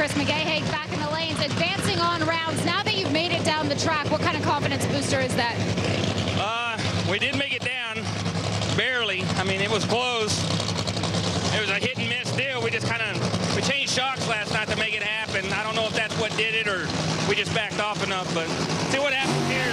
Chris McGahey back in the lanes, advancing on rounds. Now that you've made it down the track, what kind of confidence booster is that? We did make it down, barely. I mean, it was close. It was a hit and miss deal. We changed shocks last night to make it happen. I don't know if that's what did it or we just backed off enough, but see what happens here.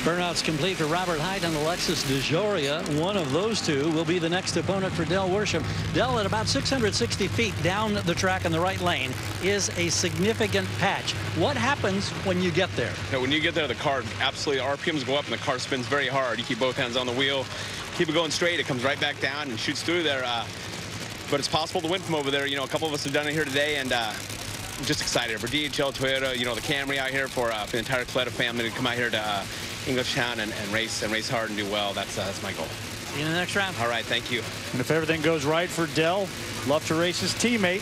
Burnout's complete for Robert Hight and Alexis Dejoria. One of those two will be the next opponent for Del Worsham. Del, at about 660 feet down the track in the right lane, is a significant patch. What happens when you get there? When you get there, the car absolutely, RPMs go up and the car spins very hard. You keep both hands on the wheel, keep it going straight, it comes right back down and shoots through there. But it's possible to win from over there. You know, a couple of us have done it here today, and I'm just excited for DHL, Toyota, you know, the Camry out here, for the entire Coletta family to come out here to Englishtown and race hard and do well. That's my goal. See you in the next round. All right, thank you. And if everything goes right for Del, love to race his teammate,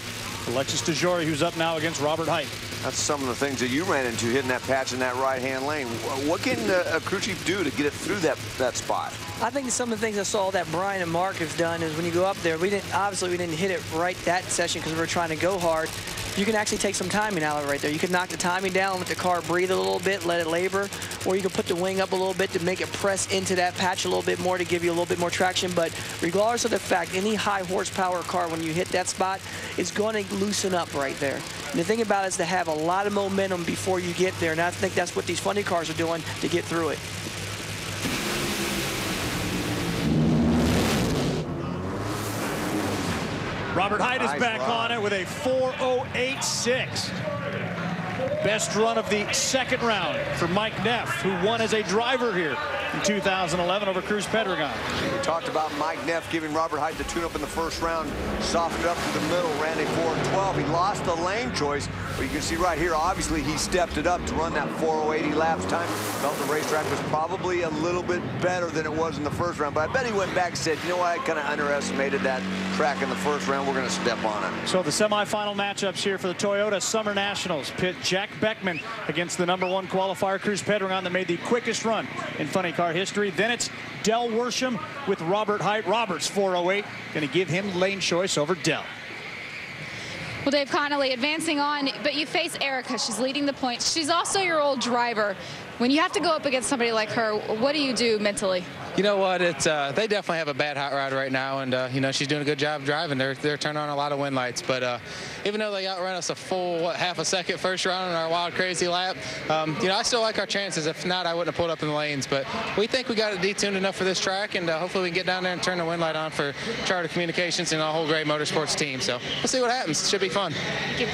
Alexis Dejoria, who's up now against Robert Hight. That's some of the things that you ran into, hitting that patch in that right-hand lane. What can a crew chief do to get it through that spot? I think some of the things I saw that Brian and Mark have done is when you go up there, obviously we didn't hit it right that session because we were trying to go hard. You can actually take some timing out of it right there. You can knock the timing down, let the car breathe a little bit, let it labor, or you can put the wing up a little bit to make it press into that patch a little bit more to give you a little bit more traction. But regardless of the fact, any high horsepower car, when you hit that spot, is going to loosen up right there. And the thing about it is to have a lot of momentum before you get there, and I think that's what these funny cars are doing to get through it. Robert Hight is back on it with a 4:08.6. Best run of the second round for Mike Neff, who won as a driver here in 2011 over Cruz Pedregon. We talked about Mike Neff giving Robert Hight the tune-up in the first round, softened up through the middle, ran a 4:12. He lost the lane choice, but you can see right here, obviously he stepped it up to run that 4:08 elapsed time. Felt the racetrack was probably a little bit better than it was in the first round, but I bet he went back and said, you know what, I kind of underestimated that track in the first round. We're going to step on it. So the semifinal matchups here for the Toyota Summer Nationals pit Jack Beckman against the #1 qualifier Cruz Pedregon that made the quickest run in funny car history. Then it's Del Worsham with Robert Hight. Robert's 4:08, going to give him lane choice over Del. Well, Dave Connolly advancing on, but you face Erica. She's leading the points. She's also your old driver. When you have to go up against somebody like her, what do you do mentally? You know what? It's they definitely have a bad hot rod right now, and you know, she's doing a good job driving. They're turning on a lot of wind lights, but even though they outran us a full half a second first round in our wild crazy lap, you know, I still like our chances. If not, I wouldn't have pulled up in the lanes. But we think we got it detuned enough for this track, and hopefully we can get down there and turn the wind light on for Charter Communications and our whole Gray Motorsports team. So we'll see what happens. It should be fun. Thank you.